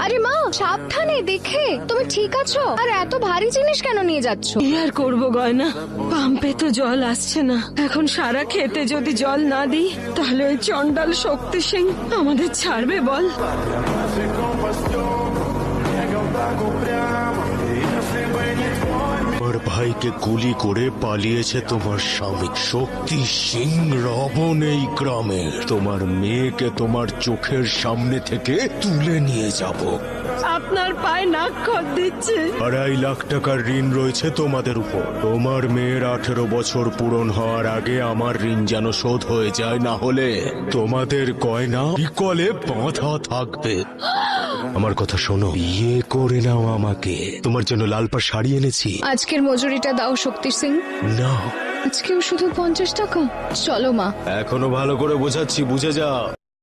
আরে মা, সাবধানে, দেখে তুমি ঠিক আছো? আর এত ভারী জিনিস কেন নিয়ে যাচ্ছ? কি আর করবো গয়না, পাম্পে তো জল আসছে না। এখন সারা খেতে যদি জল না দিই তাহলে ওই চন্ডাল শক্তি সিং আমাদের ছাড়বে বল? আমার ভাইকে গুলি করে পালিয়েছে তোমার স্বামী শক্তি সিং রাবণ এই গ্রামে। তোমার মেয়েকে তোমার চোখের সামনে থেকে তুলে নিয়ে যাব। আপনার পায়ে নাক দিচ্ছে। 2.5 লাখ টাকার ঋণ রয়েছে তোমাদের উপর। তোমার মেয়ের 18 বছর পূরণ হওয়ার আগে আমার ঋণ যেন শোধ হয়ে যায়, না হলে তোমাদের গয়না বিকলে বাঁধা থাকবে। আমার কথা শোনো, বিয়ে করে নাও আমাকে। তোমার জন্য লাল পাড় শাড়ি এনেছি। আজকের মজুরিটা দাও শক্তি সিং। না, আজকেও শুধু 50 টাকা। চলো মা। এখনো ভালো করে বোঝাচ্ছি, বুঝে যাও।